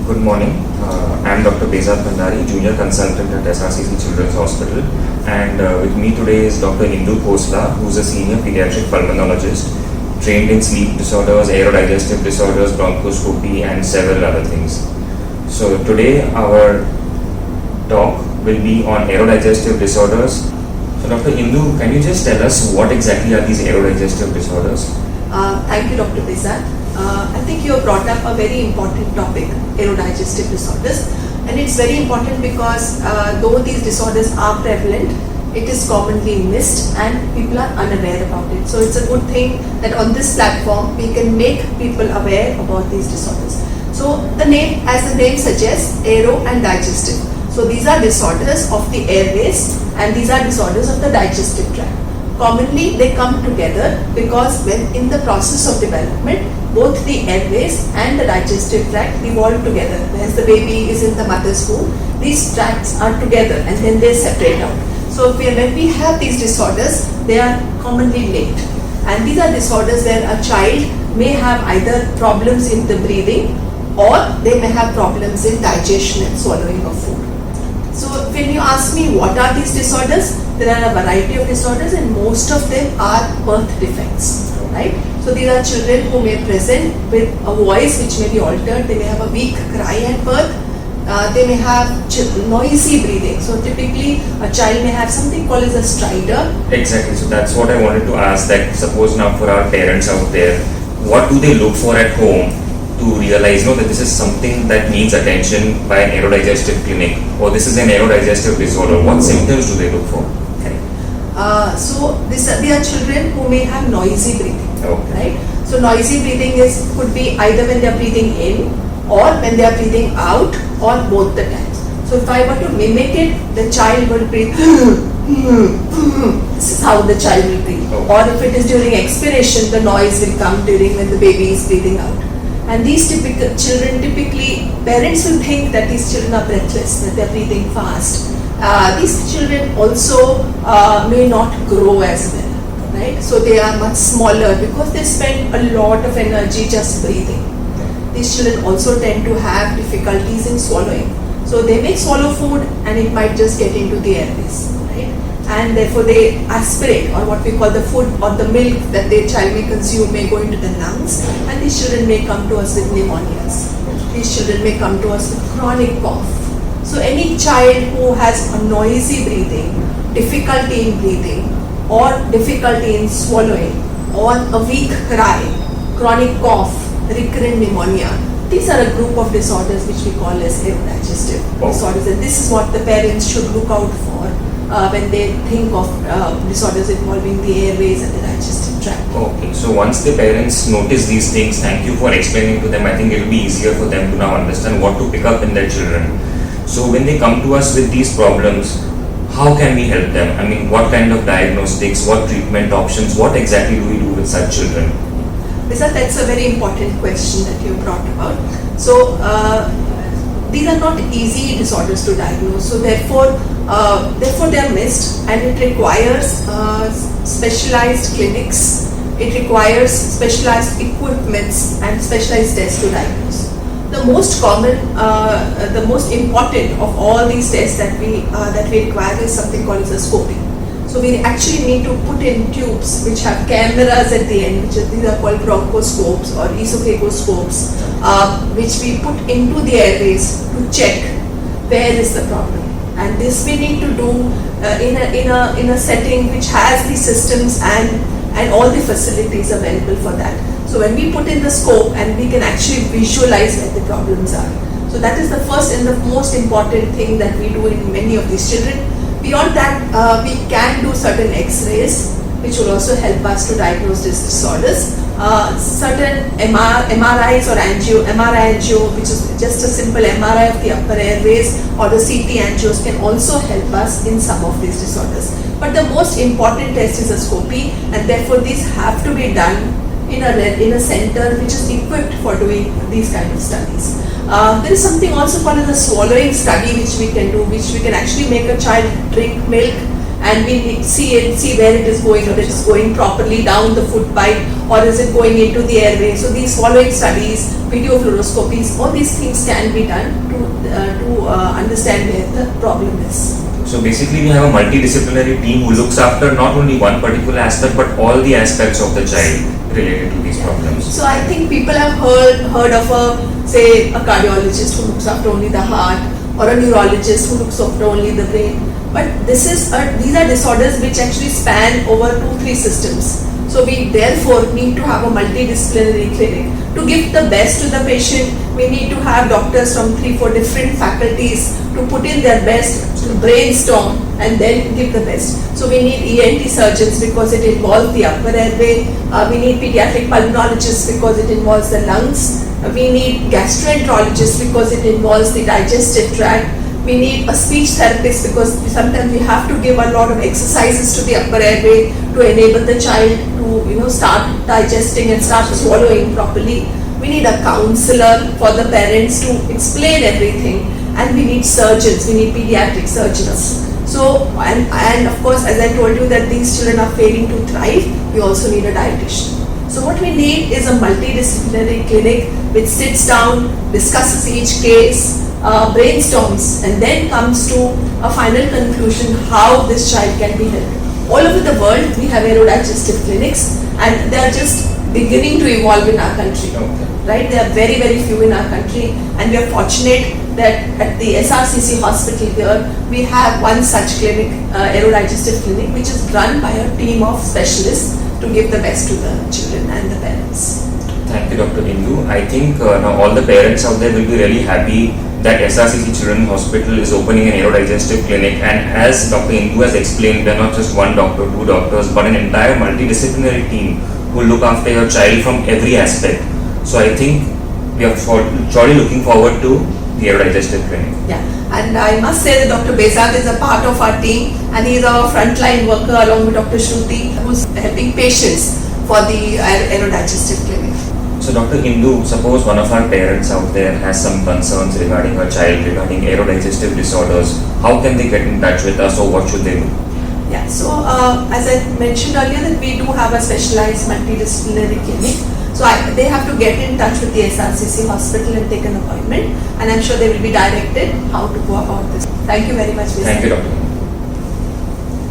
Good morning. I am Dr. Bezat Bhandari, Junior Consultant at SRCC Children's Hospital, and with me today is Dr. Indu Khosla, who is a Senior Pediatric Pulmonologist, trained in sleep disorders, aerodigestive disorders, bronchoscopy, and several other things. So today our talk will be on aerodigestive disorders. So Dr. Indu, can you just tell us what exactly are these aerodigestive disorders? Thank you, Dr. Bezat. I think you have brought up a very important topic, aerodigestive disorders, and it's very important because though these disorders are prevalent, it is commonly missed and people are unaware about it. So it's a good thing that on this platform we can make people aware about these disorders. So the name, as the name suggests, aero and digestive. So these are disorders of the airways and these are disorders of the digestive tract. Commonly they come together because when in the process of development, both the airways and the digestive tract evolve together. As the baby is in the mother's womb, these tracts are together and then they separate out. So when we have these disorders, they are commonly linked. And these are disorders where a child may have either problems in the breathing or they may have problems in digestion and swallowing of food. So when you ask me what are these disorders, there are a variety of disorders and most of them are birth defects, right? So these are children who may present with a voice which may be altered, they may have a weak cry at birth, they may have noisy breathing. So typically a child may have something called as a stridor. Exactly, so that's what I wanted to ask, that suppose now for our parents out there, what do they look for at home to realize that this is something that needs attention by an aerodigestive clinic, or this is an aerodigestive disorder? What symptoms do they look for? Correct. So these are children who may have noisy breathing, okay. right? So noisy breathing could be either when they are breathing in or when they are breathing out or both the times. So if I were to mimic it, the child will breathe. This is how the child will breathe. Okay. Or if it is during expiration, the noise will come during when the baby is breathing out. And these children, typically, parents will think that these children are breathless, that they are breathing fast. These children also may not grow as well, right? So they are much smaller because they spend a lot of energy just breathing. These children also tend to have difficulties in swallowing. So they may swallow food and it might just get into the airways, right? And therefore they aspirate, or what we call the food or the milk that their child may consume may go into the lungs, and these children may come to us with pneumonias. These children may come to us with chronic cough. So any child who has a noisy breathing, difficulty in breathing, or difficulty in swallowing, or a weak cry, chronic cough, recurrent pneumonia, these are a group of disorders which we call as aerodigestive disorders, and this is what the parents should look out for when they think of disorders involving the airways and the digestive tract. Okay, so once the parents notice these things, thank you for explaining to them. I think it will be easier for them to now understand what to pick up in their children. So when they come to us with these problems, how can we help them? I mean, what kind of diagnostics, what treatment options, what exactly do we do with such children? That's a very important question that you brought about. So these are not easy disorders to diagnose. So therefore they are missed, and it requires specialized clinics. It requires specialized equipments and specialized tests to diagnose. The most common, the most important of all these tests that we require is something called as a scoping. So we actually need to put in tubes which have cameras at the end, these are called bronchoscopes or esophagoscopes, which we put into the airways to check where is the problem. And this we need to do in a setting which has the systems and all the facilities available for that. So when we put in the scope, and we can actually visualize where the problems are. So that is the first and the most important thing that we do in many of these children. Beyond that, we can do certain X-rays, which will also help us to diagnose these disorders. Certain MRIs or MRI angio, which is just a simple MRI of the upper airways, or the CT angios can also help us in some of these disorders. But the most important test is a scopy, and therefore these have to be done in a center which is equipped for doing these kind of studies. There is something also called as a swallowing study which we can do, which we can actually make a child drink milk and we see where it is going, whether it is going properly down the food pipe or is it going into the airway? So these following studies, video fluoroscopies, all these things can be done to understand where the problem is. So basically we have a multidisciplinary team who looks after not only one particular aspect but all the aspects of the child related to these problems. So I think people have heard of a cardiologist who looks after only the heart, or a neurologist who looks after only the brain. But these are disorders which actually span over 2-3 systems. So we therefore need to have a multidisciplinary clinic. To give the best to the patient, we need to have doctors from 3-4 different faculties to put in their best, to brainstorm and then give the best. So we need ENT surgeons because it involves the upper airway. We need pediatric pulmonologists because it involves the lungs. We need gastroenterologists because it involves the digestive tract. We need a speech therapist because sometimes we have to give a lot of exercises to the upper airway to enable the child to start digesting and start swallowing properly. We need a counselor for the parents to explain everything, and we need surgeons. We need pediatric surgeons. So and of course, as I told you that these children are failing to thrive, we also need a dietitian. So what we need is a multidisciplinary clinic which sits down, discusses each case, brainstorms, and then comes to a final conclusion how this child can be helped. All over the world we have aerodigestive clinics, and they are just beginning to evolve in our country. Okay. Right? There are very, very few in our country, and we are fortunate that at the SRCC hospital here we have one such clinic, aerodigestive clinic, which is run by a team of specialists to give the best to the children and the parents. Thank you, Dr. Indu. I think now all the parents out there will be really happy that SRCC Children's Hospital is opening an aerodigestive clinic, and as Dr. Indu has explained, they're not just one doctor, 2 doctors, but an entire multidisciplinary team who look after your child from every aspect. So I think we are surely looking forward to the aerodigestive clinic. Yeah, and I must say that Dr. Bezad is a part of our team, and he is our frontline worker along with Dr. Shruti, who's helping patients for the aerodigestive clinic. So Dr. Indu, suppose one of our parents out there has some concerns regarding her child, regarding aerodigestive disorders, how can they get in touch with us, or what should they do? Yeah, so as I mentioned earlier that we do have a specialized multidisciplinary clinic. So they have to get in touch with the SRCC hospital and take an appointment, and I'm sure they will be directed how to go about this. Thank you very much, Mr. Thank you, Dr.